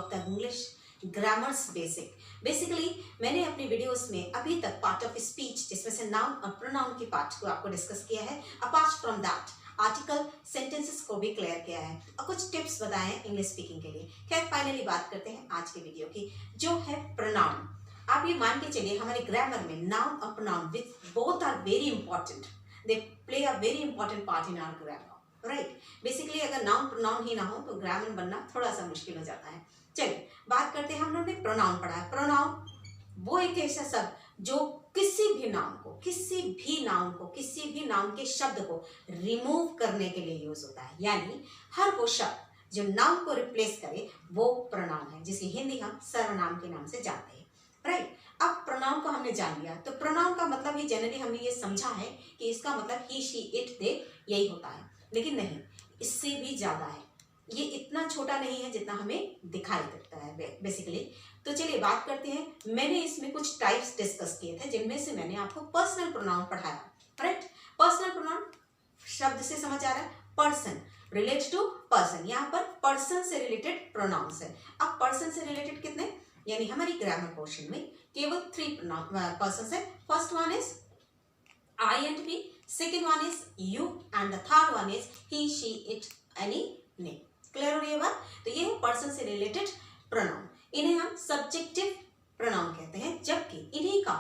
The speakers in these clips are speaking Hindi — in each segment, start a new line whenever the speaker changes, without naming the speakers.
about the English grammars basic. Basically मैंने अपनी वीडियोस में अभी तक पार्ट ऑफ स्पीच जिसमें से नाउन और प्रोनाउन की पार्ट को आपको डिस्कस किया है. Apart from that article sentences को भी क्लियर किया है और कुछ टिप्स बताए हैं इंग्लिश स्पीकिंग के लिए. खैर फाइनली बात करते हैं आज के वीडियो की जो है प्रोनाउन. आप ये मान के चलिए हमारे ग्रामर में नाउन और pronoun which both are very important. They play a very important part in our grammar. Right. Basically अगर नाउन प्रोनाउन ही ना हो तो ग्रामर बनना थोड़ा सा मुश्किल हो जाता है. चलिए बात करते हैं. हम लोगों ने प्रोनाउन पढ़ा है. प्रोनाउन वो एक ऐसा शब्द जो किसी भी नाउन के शब्द को रिमूव करने के लिए यूज होता है. यानी हर वो शब्द जो नाउन को रिप्लेस करे वो प्रोनाउन है, जिसे हिंदी हम सर्वनाम के नाम से जानते हैं. राइट. अब प्रोनाउन को हमने जान लिया तो प्रोनाउन का मतलब ही जनरली हमने ये समझा है कि इसका मतलब ही, शी, इट, दे यही होता है. लेकिन नहीं, इससे भी ज्यादा है. ये इतना छोटा नहीं है जितना हमें दिखाई देता है बेसिकली. तो चलिए बात करते हैं. मैंने इसमें कुछ टाइप्स डिस्कस किए थे जिनमें से मैंने आपको पर्सनल प्रोनाउन पढ़ाया. राइट. पर्सनल प्रोनाउन शब्द से समझ आ रहा है. Person relate to person. यहाँ पर पर्सन से रिलेटेड प्रोनाउंस है. अब पर्सन से रिलेटेड कितने, यानी हमारी ग्रामर पोर्शन में केवल 3 पर्सन है. First one is I and we, second one is you and the third one is he, she, it, any, name. Clear हो रही है बात. तो ये है पर्सन से रिलेटेड प्रोनाउन. इन्हें हम सब्जेक्टिव प्रोनाउन कहते हैं, जबकि इन्हीं का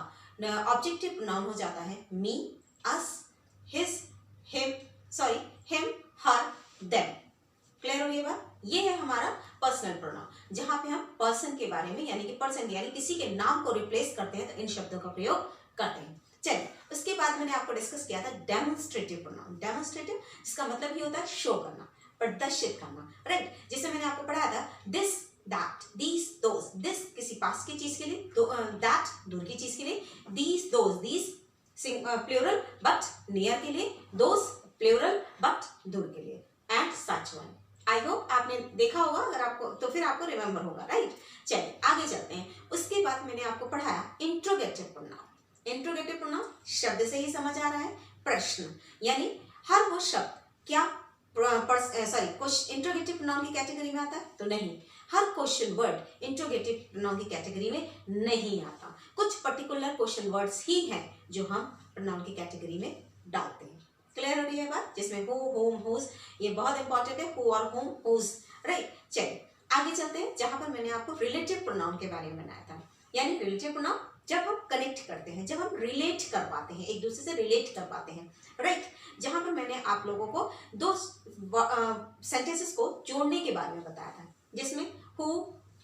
ऑब्जेक्टिव प्रोनाउन हो जाता है मी, अस, हिज, हिम, हर, देम. क्लियर हो रही है बात. ये है हमारा पर्सनल प्रोनाउन जहां पे हम पर्सन के बारे में यानी किसी के नाम को रिप्लेस करते हैं तो इन शब्दों का प्रयोग करते हैं. चलिए उसके बाद मैंने आपको डिस्कस किया था डेमोन्स्ट्रेटिव प्रोनाउन. डेमोन्स्ट्रेटिव इसका मतलब ये होता है शो करना, प्रदर्शित करना. राइट. जिसमें मैंने आपको पढ़ाया था this, that, these, those. This किसी पास की चीज के लिए, दैट दूर की चीज के लिए, these, those, these plural but near के लिए, दोज प्लूरल बट दूर के लिए, and such one. I hope आपने देखा होगा. अगर आपको तो फिर आपको रिमेंबर होगा. राइट. चलिए आगे चलते हैं. उसके बाद मैंने आपको पढ़ाया इंट्रोगेटिव प्रोनाउन. इंट्रोगेटिव प्रोनाउन शब्द से ही समझ आ रहा है प्रश्न. यानी हर वो शब्द क्या इंट्रोगेटिव प्रोनाउन की कैटेगरी में आता है तो नहीं. हर क्वेश्चन वर्ड इंट्रोगेटिव प्रोनाउन की कैटेगरी में नहीं आता. कुछ पर्टिकुलर क्वेश्चन वर्ड्स ही हैं जो हम प्रोनाउन की कैटेगरी में डालते हैं. क्लियर हो रही है बात. जिसमें हु, होम, हुज ये बहुत इंपॉर्टेंट है. हु और होम, हुज. राइट. चलिए आगे चलते हैं जहां पर मैंने आपको रिलेटिव प्रोनाउन के बारे में बताया था. यानी रिलेटिव प्रोनाउन जब हम कनेक्ट करते हैं, जब हम रिलेट कर पाते हैं, एक दूसरे से रिलेट कर पाते हैं. राइट. जहां पर मैंने आप लोगों को 2 सेंटेंसेस को जोड़ने के बारे में बताया था, जिसमें हु,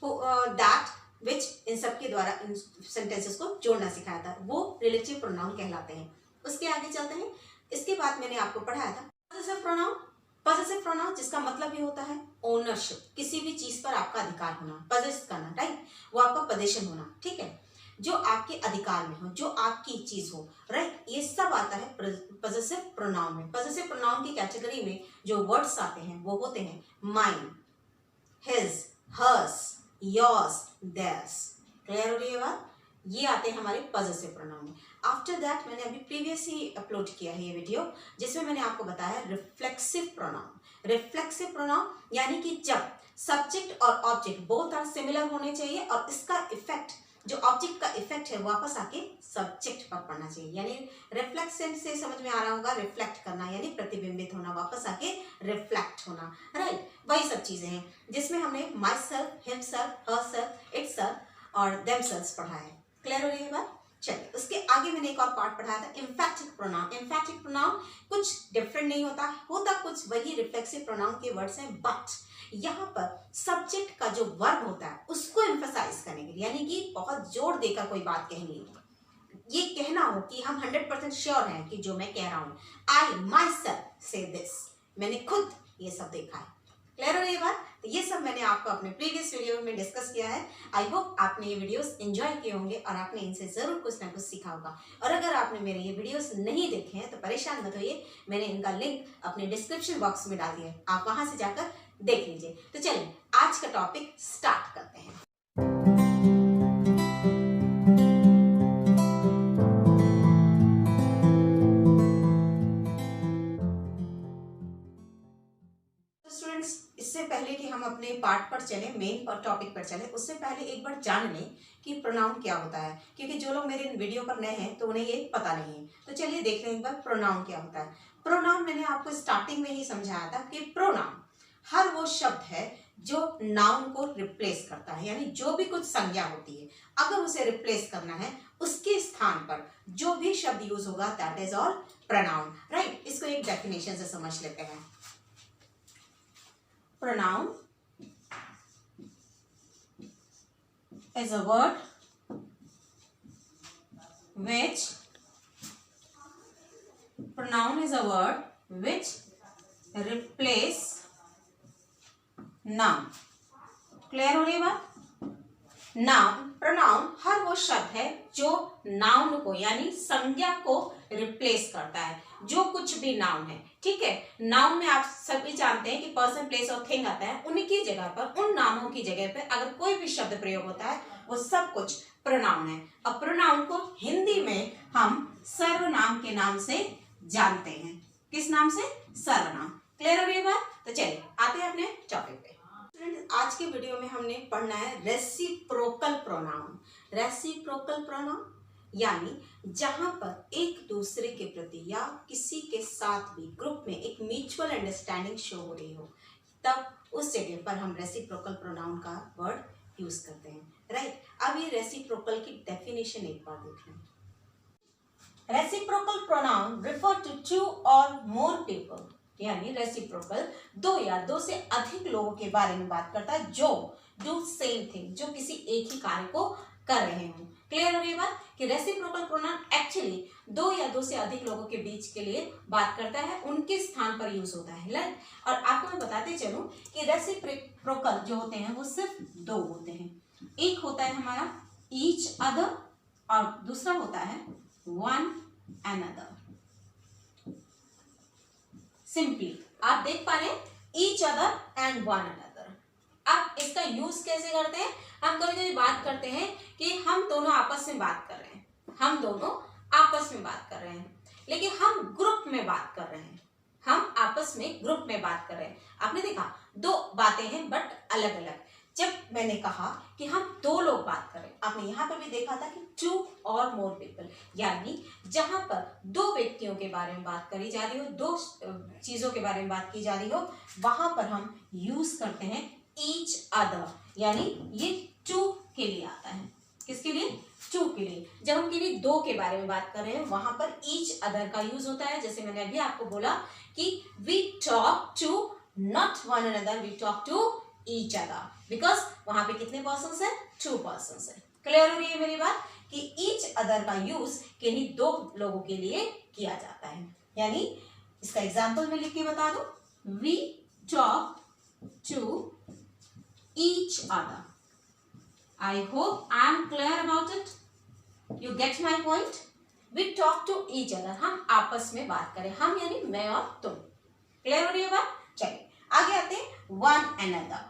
दैट, विच इन सब के द्वारा इन सेंटेंसेस को जोड़ना सिखाया था. वो रिलेटिव प्रोनाउन कहलाते हैं. उसके आगे चलते हैं. इसके बाद मैंने आपको पढ़ाया था पॉसेसिव प्रोनाउन. पॉसेसिव प्रोनाउन जिसका मतलब ये होता है ओनरशिप, किसी भी चीज पर आपका अधिकार होना, पजेस करना. राइट. वो आपका पोजीशन होना. ठीक है. जो आपके अधिकार में हो, जो आपकी चीज हो. राइट. ये सब आता है पॉसेसिव प्रोनाउन में. पॉसेसिव प्रोनाउन की कैटेगरी में जो वर्ड्स आते हैं वो होते हैं mine, his, hers, yours, theirs. Clear हो रही है बात. ये आते हैं हमारे पॉसेसिव प्रोनाउन में. आफ्टर दैट मैंने अभी प्रीवियस ही अपलोड किया है ये वीडियो जिसमें मैंने आपको बताया रिफ्लेक्सिव प्रोनाउन. रिफ्लेक्सिव प्रोनाउन यानी कि जब सब्जेक्ट और ऑब्जेक्ट बोथ आर सिमिलर होने चाहिए और इसका इफेक्ट, जो ऑब्जेक्ट का इफेक्ट है वापस आके सब्जेक्ट पर पड़ना चाहिए. यानी रिफ्लेक्शन से समझ में आ रहा होगा, रिफ्लेक्ट करना यानी प्रतिबिंबित होना, वापस आके रिफ्लेक्ट होना. राइट. वही सब चीजें हैं जिसमें हमने my self, him self, her self, it self और देम सेल्फ पढ़ा है. क्लियर हो रही है बात. चलिए उसके आगे मैंने एक और पार्ट पढ़ाया था एम्फैटिक प्रोनाउन. एम्फैटिक प्रोनाउन कुछ डिफरेंट नहीं होता कुछ वही रिफ्लेक्सिव प्रोनाउन के वर्ड्स हैं, बट यहाँ पर सब्जेक्ट का जो वर्ब होता है उसको एम्फसाइज करने के लिए, यानी कि बहुत जोर देकर कोई बात कहनी हो, ये कहना हो कि हम 100% श्योर हैं कि जो मैं कह रहा हूँ, आई माई सेल्फ से दिस, मैंने खुद ये सब देखा है. क्लियर हो रही है बात. तो ये सब मैंने आपको अपने प्रीवियस वीडियो में डिस्कस किया है. आई होप आपने ये वीडियोस एंजॉय किए होंगे और आपने इनसे जरूर कुछ ना कुछ सीखा होगा. और अगर आपने मेरे ये वीडियोस नहीं देखे हैं तो परेशान मत होइए, मैंने इनका लिंक अपने डिस्क्रिप्शन बॉक्स में डाल दिया है, आप वहां से जाकर देख लीजिए. तो चलिए आज का टॉपिक स्टार्ट करते हैं. इससे पहले कि हम अपने पार्ट पर चलें, मेन टॉपिक पर चले उससे पहले एक बार जान लें कि प्रोनाउन क्या होता है, क्योंकि जो लोग मेरे वीडियो पर नए हैं तो उन्हें ये पता नहीं है। तो चलिए देख लें एक बार प्रोनाउन क्या होता है। प्रोनाउन मैंने आपको स्टार्टिंग में ही समझाया था कि प्रोनाउन हर वो शब्द है जो नाउन को रिप्लेस करता है, यानी जो भी कुछ संज्ञा होती है अगर उसे रिप्लेस करना है उसके स्थान पर जो भी शब्द यूज होगा that is all pronoun, right. इसको एक डेफिनेशन से समझ लेते हैं। Pronoun is a word which replace noun। Clear हो रही है बात? नाउन, प्रोनाउन हर वो शब्द है जो नाउन को यानी संज्ञा को रिप्लेस करता है, जो कुछ भी नाउन है, ठीक है। नाउन में आप सभी जानते हैं कि पर्सन, प्लेस और थिंग आता है, उनकी जगह पर, उन नामों की जगह पर अगर कोई भी शब्द प्रयोग होता है वो सब कुछ प्रोनाउन है। अब प्रोनाउन को हिंदी में हम सर्वनाम के नाम से जानते हैं। किस नाम से? सर्वनाम। क्लियर हो रही है बात? तो चलिए आते हैं अपने टॉपिक पे। आज के वीडियो में हमने पढ़ना है रेसिप्रोकल प्रोनाउन। रेसिप्रोकल प्रोनाउन यानी जहां पर एक दूसरे के प्रति या किसी के साथ भी ग्रुप में एक म्यूचुअल अंडरस्टैंडिंग शो हो रही हो, तब उस जगह पर हम रेसिप्रोकल प्रोनाउन का वर्ड यूज करते हैं, राइट। अब ये रेसिप्रोकल की डेफिनेशन एक बार देख लें। Reciprocal pronoun refer to two और मोर पीपल, यानी रेसिप्रोकल दो या दो से अधिक लोगों के बारे में बात करता है जो डू सेम थिंग, जो किसी एक ही कार्य को कर रहे हों। क्लियर हो रही बात कि रेसिप्रोकल प्रोनाउन एक्चुअली दो या दो से अधिक लोगों के बीच के लिए बात करता है, उनके स्थान पर यूज होता है, राइट। और आपको मैं बताते चलूं कि रेसिप्रोकल जो होते हैं वो सिर्फ दो होते हैं। एक होता है हमारा ईच अदर और दूसरा होता है वन अनदर। सिंपली आप देख पा रहे हैं each other and one another. अब इसका यूज कैसे करते हैं? हम कभी कभी बात करते हैं कि हम दोनों आपस में बात कर रहे हैं, हम दोनों आपस में बात कर रहे हैं, लेकिन हम ग्रुप में बात कर रहे हैं, हम आपस में ग्रुप में बात कर रहे हैं। आपने देखा दो बातें हैं बट अलग अलग। जब मैंने कहा कि हम दो लोग बात करें, आपने यहाँ पर भी देखा था कि टू और मोर पीपल, यानी जहां पर दो व्यक्तियों के बारे में बात करी जा रही हो, दो चीजों के बारे में बात की जा रही हो, वहां पर हम यूज करते हैं ईच अदर, यानी ये टू के लिए आता है। किसके लिए? टू के लिए। जब हम किसी दो के बारे में बात कर रहे हैं वहां पर ईच अदर का यूज होता है। जैसे मैंने अभी आपको बोला कि we talk to not one another, we talk to each other, because वहां पे कितने पर्सन्स है? टू पर्सन्स है। क्लियर हो रही है मेरी बात कि ईच अदर का यूज किन्हीं दो लोगों के लिए किया जाता है। यानी इसका एग्जाम्पल मैं लिख के बता दूं, we talk to each other. I hope I am clear about it, you get my point. We talk to each other, हम आपस में बात करें, हम यानी मैं और तुम। क्लियर हो रही है बात? चलिए आगे आते हैं वन अनदर।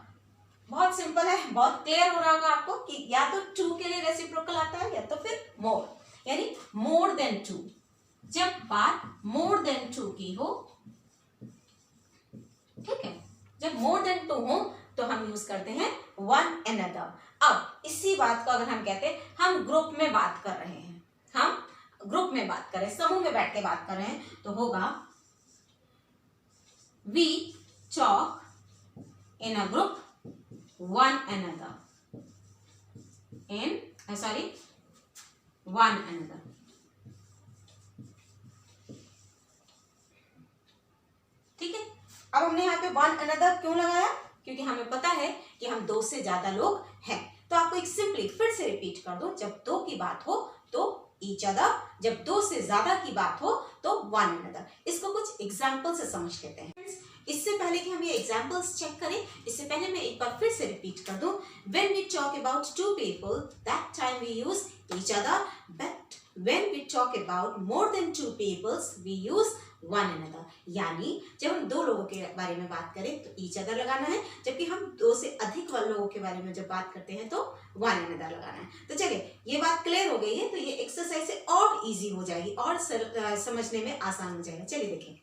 बहुत सिंपल है, बहुत क्लियर हो रहा होगा आपको कि या तो टू के लिए रेसिप्रोकल आता है या तो फिर मोर, यानी मोर देन टू। जब बात मोर देन टू की हो, ठीक है, जब मोर देन टू हो तो हम यूज करते हैं वन अनदर। अब इसी बात को अगर हम कहते हैं हम ग्रुप में बात कर रहे हैं, हम ग्रुप में बात कर रहे हैं, समूह में बैठ के बात कर रहे हैं, तो होगा we talk in a group one another, one another। ठीक है, अब हमने यहाँ पे वन अनदर क्यों लगाया? क्योंकि हमें पता है कि हम दो से ज्यादा लोग हैं। तो आपको एक सिंपली फिर से रिपीट कर दो, जब दो की बात हो तो ईच अदर, जब दो से ज्यादा की बात हो तो वन अनदर। इसको कुछ एग्जाम्पल से समझ लेते हैं। इससे पहले कि हम ये एग्जाम्पल्स चेक करें, इससे पहले मैं एक बार फिर से रिपीट कर दूं, when we talk about two people, that time we use each other, but when we talk about more than two peoples, we use one another। यानी जब हम दो लोगों के बारे में बात करें तो each other लगाना है, जबकि हम दो से अधिक लोगों के बारे में जब बात करते हैं तो one another लगाना है। तो चलिए ये बात क्लियर हो गई है, तो ये एक्सरसाइज से और इजी हो जाएगी और समझने में आसान हो जाएगा। चलिए देखें,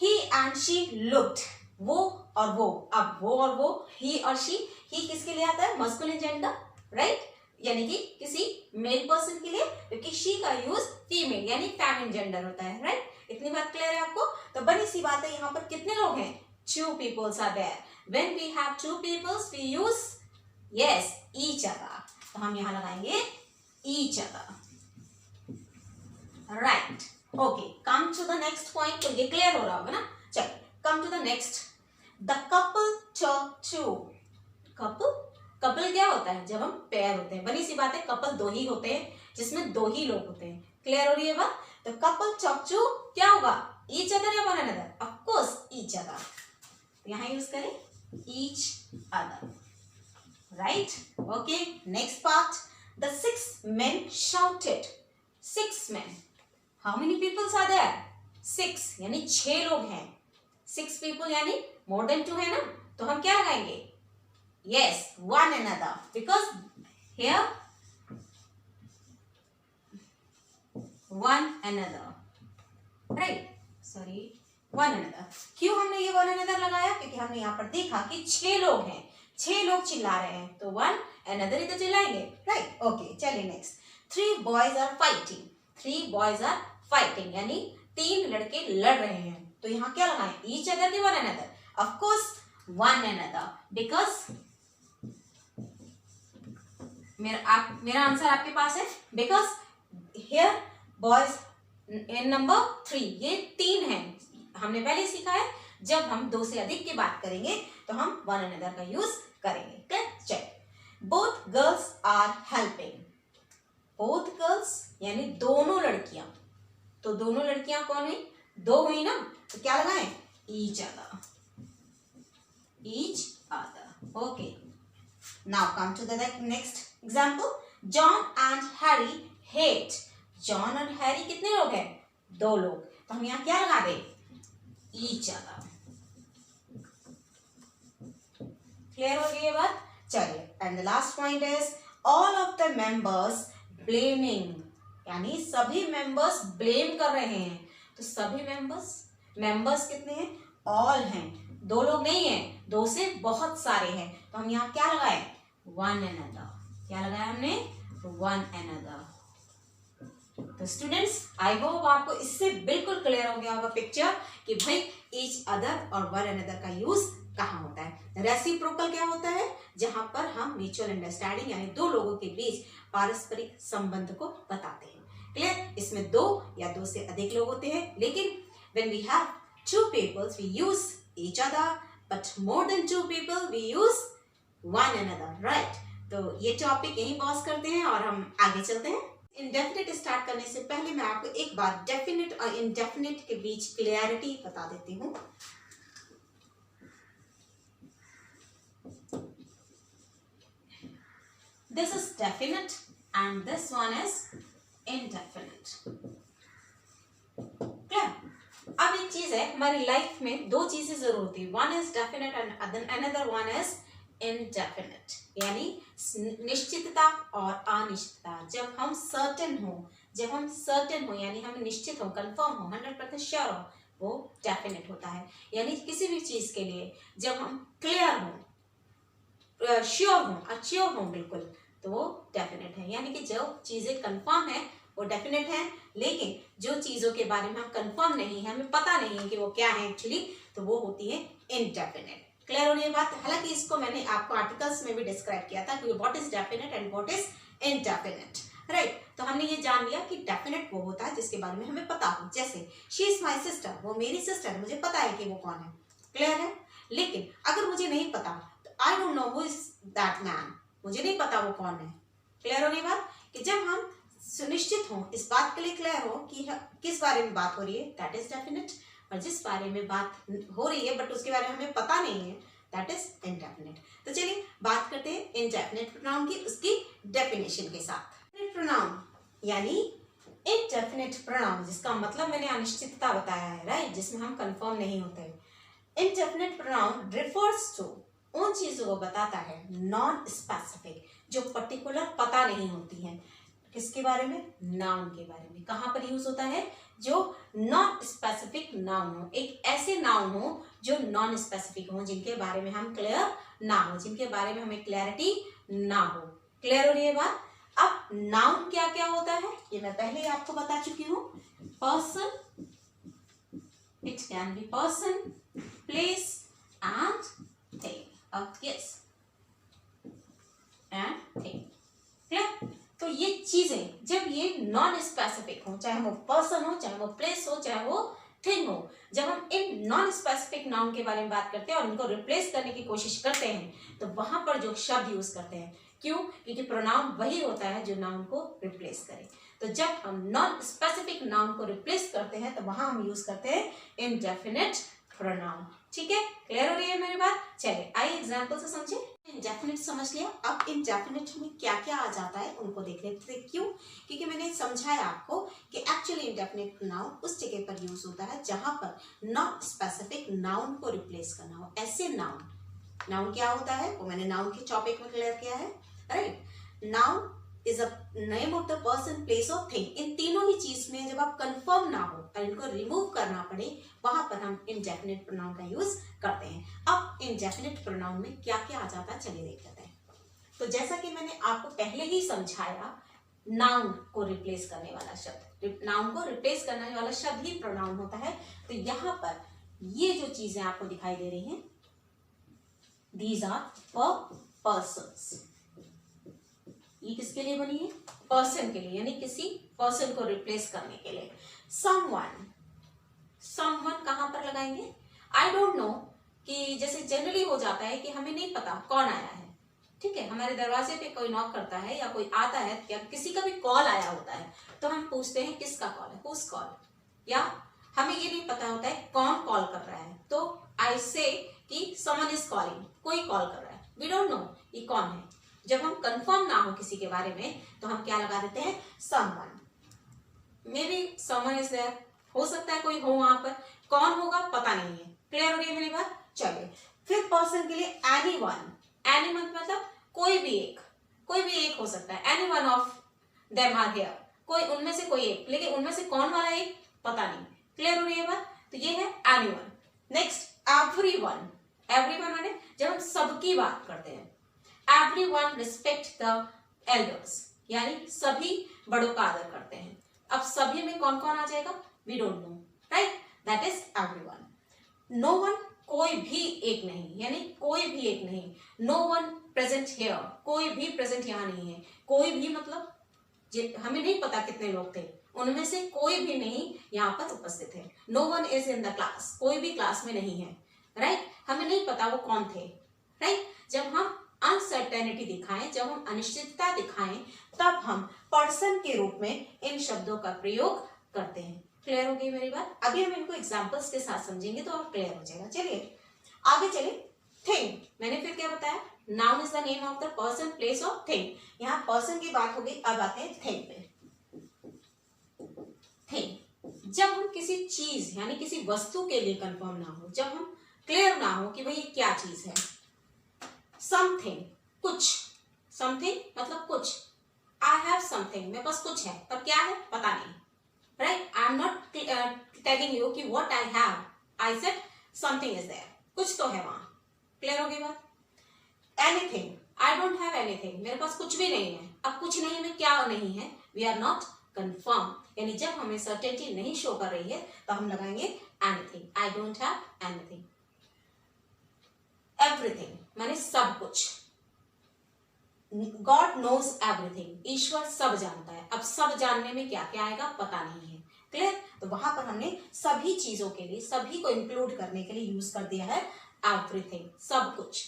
he and she looked वो और वो, अब वो और वो, ही और शी, ही किसके लिए आता है? मस्कुलिन जेंडर, राइट, यानी कि किसी मेल पर्सन के लिए, क्योंकि शी का यूज फीमेल यानी फेमिनिन जेंडर होता है, राइट। इतनी बात क्लियर है आपको? तो बनी सी बात है, यहाँ पर कितने लोग हैं? 2 peoples are there. When we have 2 peoples, we use yes each other. तो हम यहाँ लगाएंगे each other, right? Okay, come to the next point. तो ये क्लियर हो रहा होगा ना? चलो, come to the next. The couple talk to. Couple क्या होता है? जब हम पेयर होते हैं। बनी सी बात है, कपल 2 ही होते हैं, जिसमें 2 ही लोग होते हैं। क्लियर हो रही है बात? तो कपल टॉक टू क्या होगा? ईच अदर या one another? Of course each other, यहां यूज करें each other, right. Okay, next part, the 6 men shouted. 6 men, how many peoples are there? 6 यानी 6 लोग हैं। 6 people यानी मोर देन 2 है ना, तो हम क्या लगाएंगे? Yes, one another, because here one another, right? Sorry, one another. क्यों हमने ये one another लगाया? क्योंकि हमने यहाँ पर देखा कि 6 लोग हैं, 6 लोग चिल्ला रहे हैं, तो one another ही तो चिल्लाएंगे, right? Okay, चलिए next. 3 boys are fighting. 3 boys are fighting यानी 3 लड़के लड़ रहे हैं, तो यहाँ क्या लगाएं? Each other की one another? Of course, one another, because मेरा आंसर आपके पास है, because here boys in number 3, ये 3 हैं। हमने पहले सीखा है, जब हम 2 से अधिक की बात करेंगे तो हम वन अनदर का यूज करेंगे। Check, both girls are helping. Both girls यानी दोनों लड़कियां, तो दोनों लड़कियां कौन है? 2 हुई ना, तो क्या लगाएं? Each other, each other. Okay, now come to the next example. John and Harry hate. John और Harry कितने लोग हैं? 2 लोग, तो हम यहाँ क्या लगा दे? Each other. क्लियर हो गई ये बात? चलिए, and the last point is all of the members blaming, यानी सभी members blame कर रहे हैं, तो सभी members कितने हैं? all हैं, 2 लोग नहीं हैं, 2 से बहुत सारे हैं, तो हम यहाँ क्या लगाए? One another. क्या लगाया हमने? One another. तो स्टूडेंट्स, आई होप आपको इससे बिल्कुल क्लियर हो गया होगा पिक्चर कि भाई ईच अदर और वन अनदर का यूज कहाँ होता है। रेसिप्रोकल क्या होता है? जहां पर हम म्यूचुअल अंडरस्टैंडिंग यानी 2 लोगों के बीच पारस्परिक संबंध को बताते हैं। क्लियर? इसमें 2 या 2 से अधिक लोग होते हैं, लेकिन when we have 2 peoples we use each other, but more than 2 people we use one another, right? तो ये टॉपिक यहीं पॉज करते हैं और हम आगे चलते हैं। इंडेफिनिट स्टार्ट करने से पहले मैं आपको एक बार डेफिनिट और इंडेफिनिट के बीच क्लियरिटी बता देती हूँ। This is definite and this one is indefinite. Clear? अब एक चीज है, हमारी लाइफ में 2 चीजें जरूर होती है, one is definite and another one is indefinite, यानी निश्चितता और अनिश्चितता। जब हम सर्टेन हो यानी हम निश्चित हो, कंफर्म हो, 100% श्योर हो, वो डेफिनेट होता है। यानी किसी भी चीज के लिए जब हम क्लियर हो, श्योर हो, अश्योर हो बिल्कुल, तो वो डेफिनेट है। यानी कि जो चीजें कंफर्म है वो डेफिनेट है, लेकिन जो चीजों के बारे में हम कंफर्म नहीं है, हमें पता नहीं है कि वो क्या है एक्चुअली, तो वो होती है इनडेफिनेट। क्लियर हो रही है बात? हालांकि इसको मैंने आपको आर्टिकल्स में भी डिस्क्राइब किया था कि what is definite and what is indefinite, right. तो हमने ये जान लिया कि डेफिनेट वो होता है जिसके बारे में हमें पता हो, जैसे शी इज माई सिस्टर, वो मेरी सिस्टर है, मुझे पता है कि वो कौन है। क्लियर है? लेकिन अगर मुझे नहीं पता तो I don't know who is that man, मुझे नहीं पता वो कौन है। क्लियर हो रही बात? कि जब हम सुनिश्चित हो, इस बात के लिए क्लियर हो कि किस बारे में बात हो रही है, दैट इज डेफिनेट, और जिस बारे में बात हो रही है बट उसके बारे में हमें पता नहीं है, दैट इज इनडेफिनेट। तो चलिए बात करते हैं इनडेफिनेट प्रोनाउन की, उसकी डेफिनेशन के साथ। प्रोनाउन यानी इनडेफिनेट प्रोनाउन, जिसका मतलब मैंने अनिश्चितता बताया है, राइट, जिसमें हम कंफर्म नहीं होते। इनडेफिनेट प्रोनाउन रिफर्स टू, उन चीजों को बताता है, नॉन स्पेसिफिक, जो पर्टिकुलर पता नहीं होती है। किसके बारे में? नाउन के बारे में। कहाँ पर यूज होता है? जो नॉन स्पेसिफिक नाउन हो, एक ऐसे नाउन हो जो नॉन स्पेसिफिक हो, जिनके बारे में हम क्लियर ना हो, जिनके बारे में हमें क्लैरिटी ना हो। क्लियर हो रही है बात? अब नाउन क्या क्या होता है ये मैं पहले ही आपको बता चुकी हूँ। Person, it can be person, place and thing. Yes, and thing. Clear? तो ये चीजें जब ये नॉन स्पेसिफिक हो, चाहे वो पर्सन हो, चाहे वो प्लेस हो, चाहे वो थिंग हो, जब हम इन नॉन स्पेसिफिक नाउन के बारे में बात करते हैं और इनको रिप्लेस करने की कोशिश करते हैं, तो वहां पर जो शब्द यूज करते हैं, क्यों? क्योंकि प्रोनाउन वही होता है जो नाउन को रिप्लेस करे। तो जब हम नॉन स्पेसिफिक नाउन को रिप्लेस करते हैं तो वहां हम यूज करते हैं इंडेफिनिट प्रोनाउन। ठीक है? क्लियर हो रही है मेरी बात? चलिए आइए एग्जांपल से समझे। इंडेफिनिट समझ लिया, अब इंडेफिनिट में क्या क्या आ जाता है उनको देख लेते हैं। क्यों? क्योंकि मैंने समझाया आपको कि एक्चुअली इंडेफिनिट नाउन उस जगह पर यूज होता है जहां पर नॉन स्पेसिफिक नाउन को रिप्लेस करना हो। ऐसे नाउन क्या होता है वो मैंने नाउन के टॉपिक में क्लियर किया है, right? Noun is a name of the person, place और थिंग। इन तीनों ही चीज में जब आप कंफर्म ना हो और इनको रिमूव करना पड़े, वहां पर हम इंडेफिनिट प्रोनाउन का यूज करते हैं। अब इंडेफिनिट प्रोनाउन में क्या क्या आ जाता है चलिए देख लेते हैं। तो जैसा कि मैंने आपको पहले ही समझाया, नाउन को रिप्लेस करने वाला शब्द, नाउन को रिप्लेस करने वाला शब्द ही प्रोनाउन होता है। तो यहाँ पर ये जो चीजें आपको दिखाई दे रही हैं, दीज आर फॉर पर्सन्स। ये किसके लिए बनी है? पर्सन के लिए, यानी किसी पर्सन को रिप्लेस करने के लिए। समवन, समवन कहां पर लगाएंगे? आई डोंट नो, कि जैसे जनरली हो जाता है कि हमें नहीं पता कौन आया है, ठीक है? हमारे दरवाजे पे कोई नॉक करता है या कोई आता है या किसी का भी कॉल आया होता है, तो हम पूछते हैं किसका कॉल है, हुज कॉल, या हमें ये नहीं पता होता है कौन कॉल कर रहा है, तो आई से कि समवन इज कॉलिंग, कोई कॉल कर रहा है, वी डोंट नो ये कौन है। जब हम कंफर्म ना हो किसी के बारे में तो हम क्या लगा देते हैं? Someone. Maybe someone is there, हो सकता है कोई हो वहां पर, कौन होगा पता नहीं है। क्लियर हो रही है मेरी बात? चलिए फिर पर्सन के लिए एनीवन। एनीवन मतलब कोई भी एक हो सकता है। Anyone of them are here, कोई उनमें से कोई एक, लेकिन उनमें से कौन वाला एक पता नहीं। क्लियर हो रही है बात? तो ये है एनीवन। Next everyone. एवरीवन माने जब हम सबकी बात करते हैं, everyone respect the elders, यानी सभी बड़ों का आदर करते हैं। अब सभी में कौन कौन आ जाएगा? we don't know, right? that is everyone. no one, कोई भी एक नहीं, यानी कोई भी एक नहीं। no one present here, कोई भी प्रेजेंट यहाँ नहीं है। कोई भी मतलब हमें नहीं पता कितने लोग थे, उनमें से कोई भी नहीं यहाँ पर उपस्थित है। no one is in the class, कोई भी क्लास में नहीं है, राइट? हमें नहीं पता वो कौन थे, राइट? जब हम अनसर्टेनिटी दिखाएं, जब हम अनिश्चितता दिखाएं, तब हम पर्सन के रूप में इन शब्दों का प्रयोग करते हैं। क्लियर हो गई मेरी बात? अभी हम इनको एग्जांपल्स के साथ समझेंगे तो और क्लियर हो जाएगा। चलिए आगे चले। थिंग, मैंने फिर क्या बताया? Noun is the name of the person, place और थिंग। यहाँ पर्सन की बात हो गई, अब आते हैं थिंग पे। थिंग, जब हम किसी चीज यानी किसी वस्तु के लिए कंफर्म ना हो, जब हम क्लियर ना हो कि भाई ये क्या चीज है। समथिंग, कुछ, समथिंग मतलब कुछ। आई हैव समथिंग, मेरे पास कुछ है, पर क्या है पता नहीं, right? I am not telling you कि what I have, I said something is there, कुछ तो है वहां। क्लियर हो गई बात? Anything, I don't have anything, मेरे पास कुछ भी नहीं है। अब कुछ नहीं में क्या नहीं है? वी आर नॉट कंफर्म, यानी जब हमें सर्टेनिटी नहीं शो कर रही है तो हम लगाएंगे anything. I don't have anything. Everything माने सब कुछ। गॉड नोज एवरीथिंग, ईश्वर सब जानता है। अब सब जानने में क्या क्या आएगा पता नहीं है। क्लियर? तो वहां पर हमने सभी चीजों के लिए, सभी को इंक्लूड करने के लिए यूज कर दिया है एवरीथिंग, सब कुछ।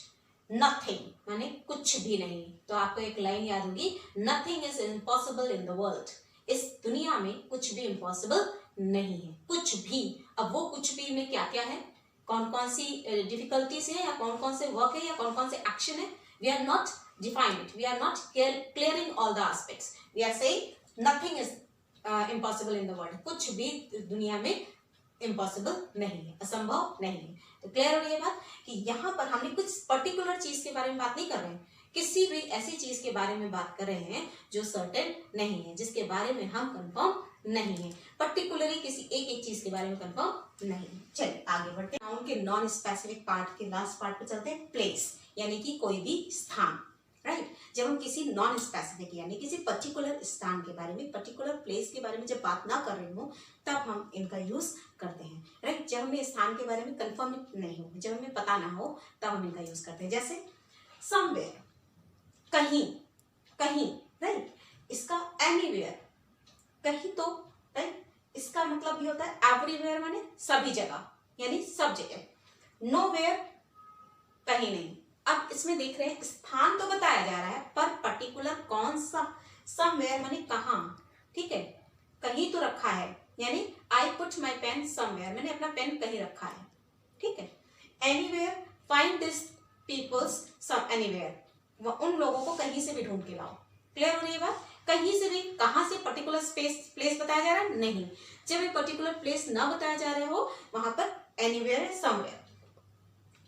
नथिंग माने कुछ भी नहीं। तो आपको एक लाइन याद होगी, nothing is impossible in the world. इस दुनिया में कुछ भी इम्पॉसिबल नहीं है, कुछ भी। अब वो कुछ भी में क्या क्या है, कौन कौन सी डिफिकल्टीज है, या कौन कौन से वर्क है, या कौन कौन से एक्शन है, we are not defined it, we are not clearing all the aspects, we are saying nothing is impossible in the world. कुछ भी दुनिया में इम्पॉसिबल नहीं है, असंभव नहीं है। तो क्लियर हो रही है बात कि यहाँ पर हमने कुछ पर्टिकुलर चीज के बारे में बात नहीं कर रहे हैं किसी भी ऐसी चीज के बारे में बात कर रहे हैं जो सर्टेन नहीं है, जिसके बारे में हम कंफर्म नहीं है, पर्टिकुलरली किसी एक चीज के बारे में कंफर्म नहीं है। चलिए आगे बढ़ते हैं। नाउन के नॉन स्पेसिफिक पार्ट के लास्ट पार्ट पे चलते हैं, प्लेस यानी कि कोई भी स्थान, राइट। जब हम किसी नॉन स्पेसिफिक यानी किसी पर्टिकुलर स्थान के बारे में, पर्टिकुलर प्लेस के बारे में जब बात ना कर रहे हो तब हम इनका यूज करते हैं, राइट। जब हमें स्थान के बारे में कंफर्म नहीं हो, जब हमें पता ना हो, तब हम इनका यूज करते हैं। जैसे समवेयर, कहीं, कहीं, राइट। इसका एनीवेयर, कहीं तो, राइट। इसका मतलब भी होता है एवरीवेयर माने सभी जगह, यानी सब जगह। नोवेयर, कहीं नहीं। अब इसमें देख रहे हैं स्थान तो बताया जा रहा है पर पर्टिकुलर कौन सा, समवेयर माने कहाँ, ठीक है, कहीं तो रखा है, यानी I put my pen somewhere, मैंने अपना पेन कहीं रखा है, ठीक है। Anywhere, find this peoples some anywhere, उन लोगों को कहीं से भी ढूंढ के लाओ। क्लियर हो रही है बात? कहीं से भी, कहाँ से, पर्टिकुलर प्लेस बताया जा रहा है नहीं। जब एक पर्टिकुलर प्लेस ना बताया जा रहा हो वहां पर एनीवेयर है, समवेयर।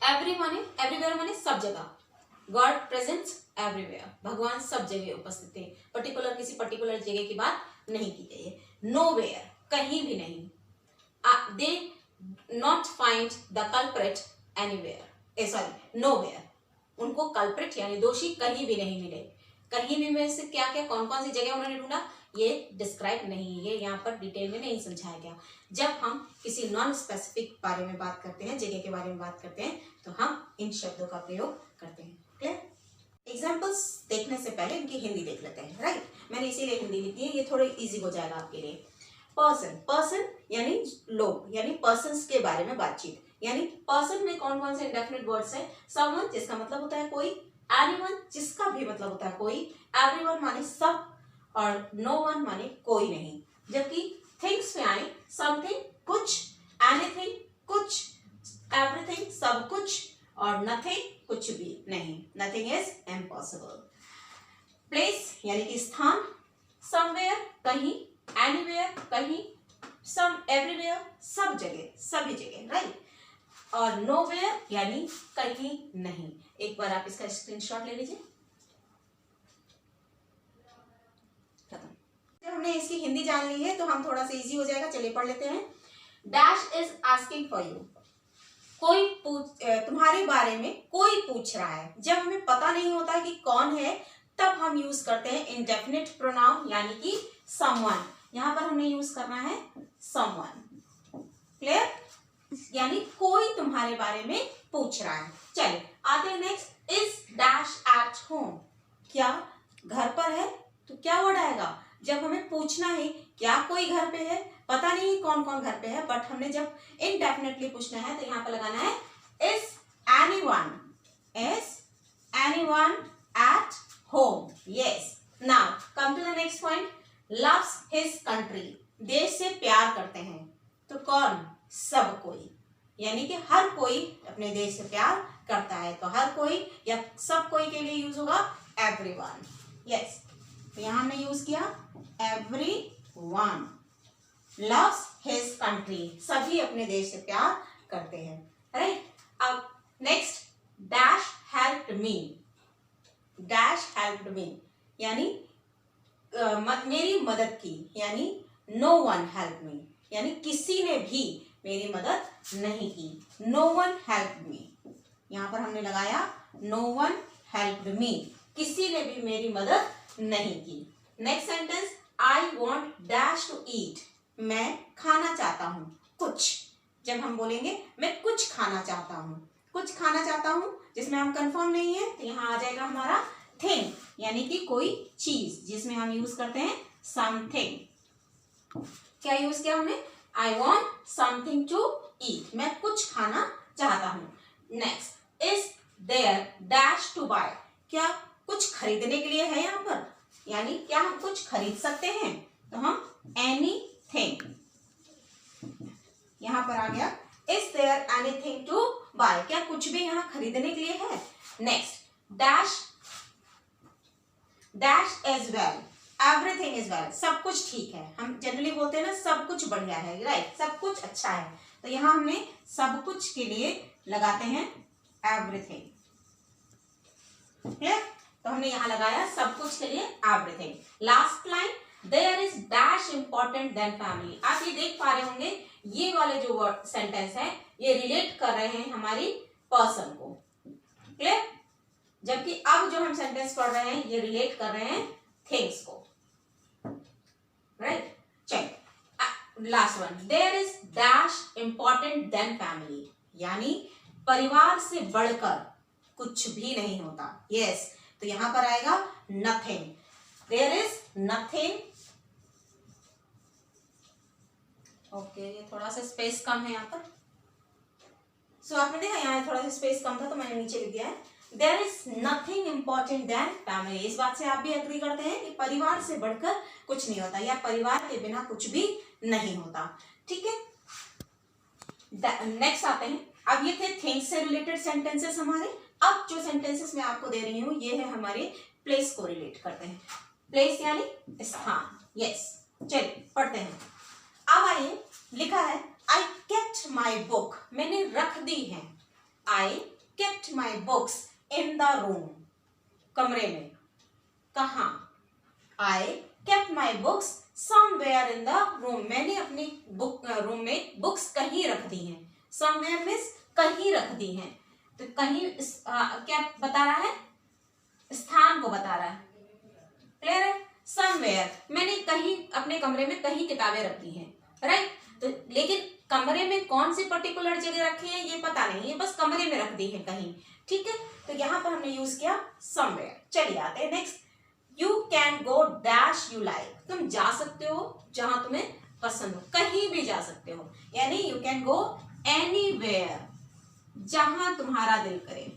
एवरीवेयर माने सब जगह। गॉड प्रेजेंट्स एवरीवेयर, भगवान सब जगह उपस्थित है, पर्टिकुलर किसी पर्टिकुलर जगह की बात नहीं की गई है। नोवेयर, कहीं भी नहीं। They not find the culprit anywhere, sorry nowhere, उनको कल्प्रिट यानी दोषी कहीं भी नहीं मिले। कहीं भी में से क्या क्या कौन कौन सी जगह उन्होंने ढूंढा ये डिस्क्राइब नहीं है, ये यहाँ पर डिटेल में नहीं समझाया गया। जब हम किसी नॉन स्पेसिफिक बारे में बात करते हैं, जगह के बारे में बात करते हैं, तो हम इन शब्दों का प्रयोग करते हैं। क्लियर? एग्जाम्पल्स देखने से पहले इनकी हिंदी देख लेते हैं, राइट। मैंने इसीलिए हिंदी लिखी है, ये थोड़ी इजी हो जाएगा आपके लिए। पर्सन, पर्सन यानी लोग, यानी पर्सन्स के बारे में बातचीत, यानी पर्सन में कौन कौन से इंडेफिनिट वर्ड्स है। समवन जिसका मतलब होता है कोई, एनीवन जिसका भी मतलब होता है कोई, एवरीवन माने सब, और नो वन माने कोई नहीं। जबकि थिंग्स में आए समथिंग कुछ, एनीथिंग कुछ, एवरीथिंग सब कुछ, और नथिंग कुछ भी नहीं, नथिंग इज इम्पॉसिबल। प्लेस यानी कि स्थान, समवेयर कहीं, एनीवेयर कहीं, सम एवरीवेयर सब जगह, सभी जगह, राइट। और नोवेयर यानी कहीं नहीं। एक बार आप इसका स्क्रीनशॉट ले लीजिए। जब हमने इसकी हिंदी जान ली है तो हम थोड़ा सा इजी हो जाएगा। चलिए पढ़ लेते हैं। Dash is asking for you, कोई तुम्हारे बारे में कोई पूछ रहा है। जब हमें पता नहीं होता कि कौन है तब हम यूज करते हैं इंडेफिनिट प्रोनाउन यानी कि समवन। यहां पर हमने यूज करना है समवन। क्लियर? यानी कोई तुम्हारे बारे में पूछ रहा है। चलिए आते हैं next. Is dash at home, क्या घर पर है? तो क्या वर्ड आएगा? जब हमें पूछना है क्या कोई घर पे है, पता नहीं कौन कौन घर पे है, बट हमने जब इनडेफिनेटली पूछना है तो यहाँ पर लगाना है is anyone, is anyone at home. Yes, now come to the next point. Loves his country, देश से प्यार करते हैं। तो कौन? सब कोई, यानी कि हर कोई अपने देश से प्यार करता है। तो हर कोई या सब कोई के लिए यूज होगा एवरीवन। यस, तो यहां हमने यूज किया एवरीवन लव्स हिज कंट्री, सभी अपने देश से प्यार करते हैं, राइट। अब next, dash helped me, dash helped me यानी मेरी मदद की, यानी नो वन हेल्प मी, यानी किसी ने भी मेरी मदद नहीं की। नो वन हेल्प्ड मी, यहां पर हमने लगाया नो वन हेल्प्ड मी, किसी ने भी मेरी मदद नहीं की। Next sentence, I want dash to eat, मैं खाना चाहता हूं कुछ। जब हम बोलेंगे मैं कुछ खाना चाहता हूं, कुछ खाना चाहता हूं जिसमें हम कंफर्म नहीं है, तो यहां आ जाएगा हमारा थिंग, यानी कि कोई चीज, जिसमें हम यूज करते हैं समथिंग। क्या यूज किया हमने? I want something to eat, मैं कुछ खाना चाहता हूं। Next, is there dash to buy, क्या कुछ खरीदने के लिए है यहाँ पर, यानी क्या हम कुछ खरीद सकते हैं, तो हम एनीथिंग, यहां पर आ गया is there anything to buy, क्या कुछ भी यहाँ खरीदने के लिए है। Next, dash dash is well, everything is well, सब कुछ ठीक है। हम जनरली बोलते हैं ना सब कुछ बढ़िया है, राइट, सब कुछ अच्छा है। तो यहां हमने सब कुछ के लिए लगाते हैं एवरीथिंग। क्लियर? तो हमने यहाँ लगाया सब कुछ के लिए everything. Last line, there is dash important then family. आप ये देख पा रहे होंगे ये वाले जो वर्ड सेंटेंस है ये रिलेट कर रहे हैं हमारी पर्सन को, क्लियर। जबकि अब जो हम सेंटेंस पढ़ रहे हैं ये रिलेट कर रहे हैं थिंग्स को, राइट। चलिए last one, there is dash important then family, यानी परिवार से बढ़कर कुछ भी नहीं होता। यस, तो यहां पर आएगा nothing, there is nothing. Okay, ये थोड़ा सा स्पेस कम है यहाँ पर, सो आपने देखा यहाँ थोड़ा सा स्पेस कम था तो मैंने नीचे लिख दिया है there is nothing important then family. इस बात से आप भी एग्री करते हैं कि परिवार से बढ़कर कुछ नहीं होता या परिवार के बिना कुछ भी नहीं होता, ठीक है। नेक्स्ट आते हैं, अब ये थे थिंग्स से रिलेटेड सेंटेंसेस हमारे। अब जो सेंटेंसेस मैं आपको दे रही हूँ ये है हमारे प्लेस को रिलेट करते हैं। प्लेस यानी स्थान, यस। चलिए पढ़ते हैं। अब आइए, लिखा है आई केप्ट माई बुक, मैंने रख दी है। I kept my books in the room, कमरे में। कहाँ? I kept my books somewhere in the room, मैंने अपनी बुक रूम में बुक्स कहीं रख दी हैं। समवेयर मीन्स कहीं रख दी हैं, तो कहीं क्या बता रहा है? स्थान को बता रहा है, क्लियर है। समवेयर, मैंने कहीं अपने कमरे में कहीं किताबें रखी हैं, राइट। तो लेकिन कमरे में कौन सी पर्टिकुलर जगह रखी है ये पता नहीं है, बस कमरे में रख दी है कहीं, ठीक है। तो यहां पर हमने यूज किया समवेयर। चलिए आते हैं next, you can go dash you like, तुम जा सकते हो जहां तुम्हें पसंद हो, कहीं भी जा सकते हो, यानी यू कैन गो एनीवेयर, जहां तुम्हारा दिल करे,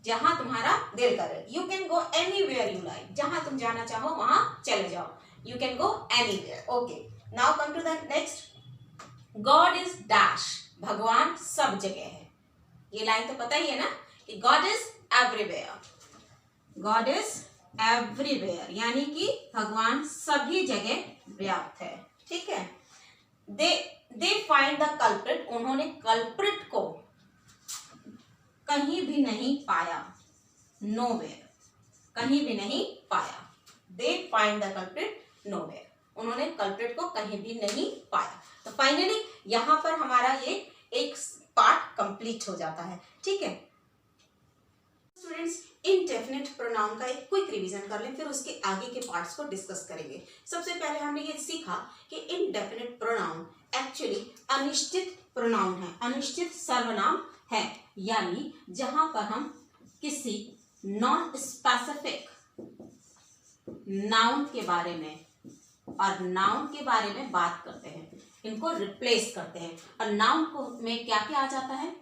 जहां तुम्हारा दिल करे। You can go anywhere you like, जहां तुम जाना चाहो वहां चले जाओ, you can go anywhere. Okay, now come to the next, God is dash, भगवान सब जगह है। ये लाइन तो पता ही है ना कि God is everywhere, God is everywhere, यानी कि भगवान सभी जगह व्याप्त है, ठीक है। दे फाइंड द कल्प्रिट, उन्होंने कल्प्रिट को कहीं भी नहीं पाया, नोवेयर, कहीं भी नहीं पाया। They find the culprit nowhere, उन्होंने कल्प्रिट को कहीं भी नहीं पाया। तो फाइनली यहां पर हमारा ये एक पार्ट कंप्लीट हो जाता है, ठीक है। स्टूडेंट्स, इनडेफिनिट प्रोनाउन का एक क्विक रिवीजन कर लें, फिर उसके आगे के पार्ट्स को डिस्कस करेंगे। सबसे पहले हमने ये सीखा कि इनडेफिनिट प्रोनाउन एक्चुअली अनिश्चित प्रोनाउन है, अनिश्चित सर्वनाम है, यानी जहां पर हम किसी नॉन स्पेसिफिक नाउन के बारे में और नाउन के बारे में बात करते हैं, इनको रिप्लेस करते हैं। और नाउन को में क्या क्या आ जाता है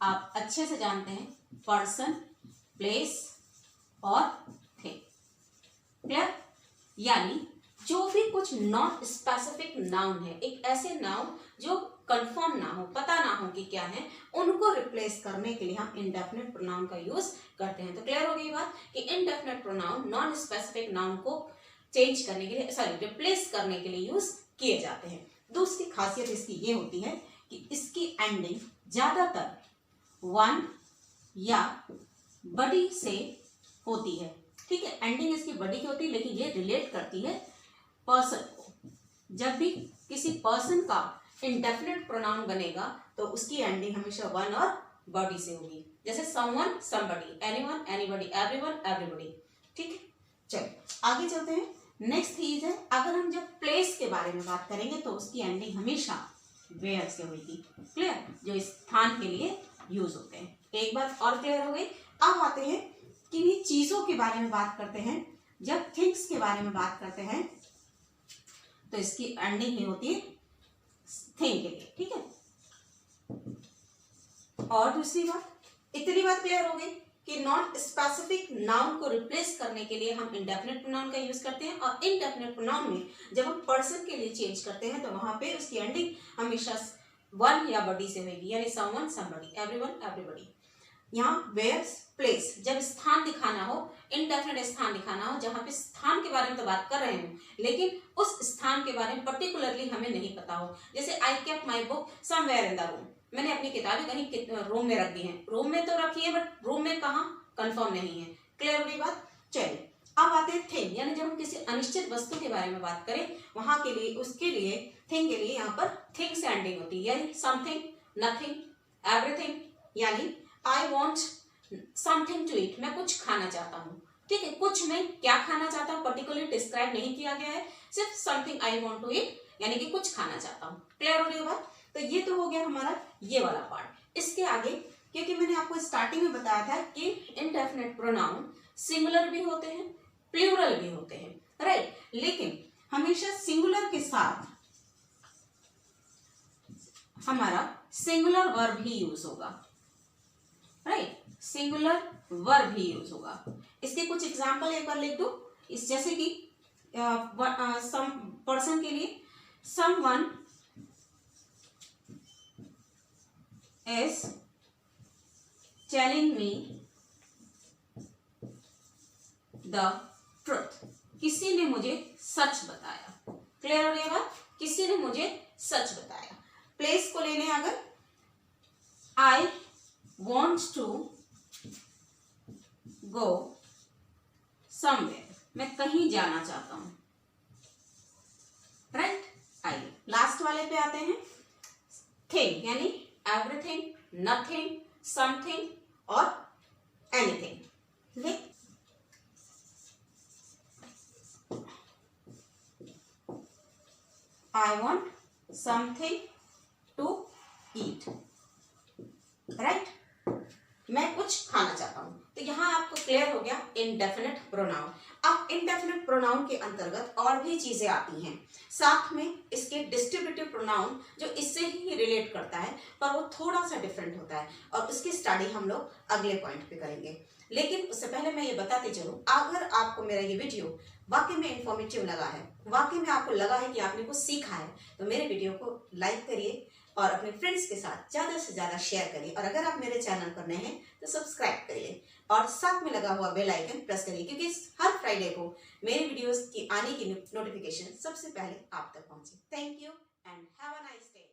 आप अच्छे से जानते हैं, पर्सन, प्लेस और थिंग, क्लियर। यानी जो भी कुछ नॉन स्पेसिफिक नाउन है, एक ऐसे नाउन जो कंफर्म ना हो, पता ना हो कि क्या है, उनको रिप्लेस करने के लिए हम इंडेफिनिट प्रोनाउन का यूज करते हैं। तो क्लियर हो गई बात कि indefinite pronoun non specific noun को चेंज करने के लिए, सॉरी रिप्लेस करने के लिए यूज किए जाते हैं। दूसरी खासियत इसकी ये होती है कि इसकी एंडिंग ज्यादातर वन या बड़ी से होती है, ठीक है। एंडिंग इसकी बड़ी की होती है, लेकिन ये रिलेट करती है पर्सन को। जब भी किसी पर्सन का इंडेफिनिट प्रोनाउन बनेगा तो उसकी एंडिंग हमेशा वन और बॉडी से होगी, जैसे someone, somebody, anyone, anybody, everyone, everybody, ठीक है। चलिए आगे चलते हैं। नेक्स्ट चीज है, अगर हम जब प्लेस के बारे में बात करेंगे तो उसकी एंडिंग हमेशा वेयर से होगी, क्लियर, जो स्थान के लिए यूज होते हैं। एक बात और क्लियर हो गई। अब आते हैं किन्हीं चीजों के बारे में बात करते हैं। जब थिंग्स के बारे में बात करते हैं तो इसकी एंडिंग ही होती है थिंग के लिए, ठीक है। और दूसरी बात, इतनी बात क्लियर हो गई कि नॉन स्पेसिफिक नाउन को रिप्लेस करने के लिए हम इंडेफिनिट प्रोनाउन का यूज करते हैं, और इंडेफिनिट प्रोनाउन में जब हम पर्सन के लिए चेंज करते हैं तो वहां पे उसकी एंडिंग हमेशा वन या बडी से होगी, यानी समवन, समबडी, एवरीवन, एवरीबडी। यहाँ वेयर, प्लेस, जब स्थान दिखाना हो, इनडेफिनिट स्थान दिखाना हो, जहां पे स्थान के बारे में तो बात कर रहे हो लेकिन उस स्थान के बारे में पर्टिकुलरली हमें नहीं पता हो, जैसे I kept my book somewhere in the room, मैंने अपनी किताबें कहीं रूम में रख दी हैं। रूम में तो रखी है बट रूम में कहाँ, कंफर्म नहीं है। क्लियर हो गई बात? चलिए अब आते हैं थिंग, यानी जब हम किसी अनिश्चित वस्तु के बारे में बात करें वहां के लिए, उसके लिए थिंग के लिए यहाँ पर थिंग से एंडिंग होती है, यानी समथिंग, नथिंग, एवरीथिंग। यानी I want something to eat, मैं कुछ खाना चाहता हूँ। ठीक है, कुछ में क्या खाना चाहता हूँ पर्टिकुलरली डिस्क्राइब नहीं किया गया है, सिर्फ something I want to eat, यानी कि कुछ खाना चाहता हूँ। क्लियर हो रही है बात? तो ये तो हो गया हमारा ये वाला पार्ट। इसके आगे, क्योंकि मैंने आपको स्टार्टिंग में बताया था कि इनडेफिनेट प्रोनाउन सिंगुलर भी होते हैं, प्लूरल भी होते हैं, राइट। लेकिन हमेशा सिंगुलर के साथ हमारा सिंगुलर वर्ब ही यूज होगा, राइट। सिंगुलर वर्ब ही यूज होगा। इसके कुछ एग्जांपल एक बार लिख दो। इस जैसे कि सम पर्सन के लिए someone is telling me the truth, किसी ने मुझे सच बताया। क्लियर हो रही है बात? किसी ने मुझे सच बताया। प्लेस को लेने अगर I want to go somewhere, मैं कहीं जाना चाहता हूं, राइट। आइए लास्ट वाले पे आते हैं। थिंग यानी एवरीथिंग, नथिंग, समथिंग और एनीथिंग। ठीक, I want something to eat, right. मैं कुछ खाना चाहता हूं। तो यहां आपको क्लियर हो गया इनडेफिनेट प्रोनाउन। अब इनडेफिनेट प्रोनाउन के अंतर्गत और भी चीजें आती हैं, साथ में इसके डिस्ट्रीब्यूटिव प्रोनाउन जो इससे ही रिलेट करता है, पर वो थोड़ा सा डिफरेंट होता है, और उसकी स्टडी हम लोग अगले पॉइंट पे करेंगे। लेकिन उससे पहले मैं ये बताती चलूं, अगर आपको मेरा ये वीडियो वाकई में इंफॉर्मेटिव लगा है, वाकई में आपको लगा है कि आपने कुछ सीखा है, तो मेरे वीडियो को लाइक करिए और अपने फ्रेंड्स के साथ ज़्यादा से ज़्यादा शेयर करिए। और अगर आप मेरे चैनल पर नए हैं तो सब्सक्राइब करिए और साथ में लगा हुआ बेल आइकन प्रेस करिए, क्योंकि हर फ्राइडे को मेरे वीडियोस की आने की नोटिफिकेशन सबसे पहले आप तक पहुंचे। Thank you and have a nice day.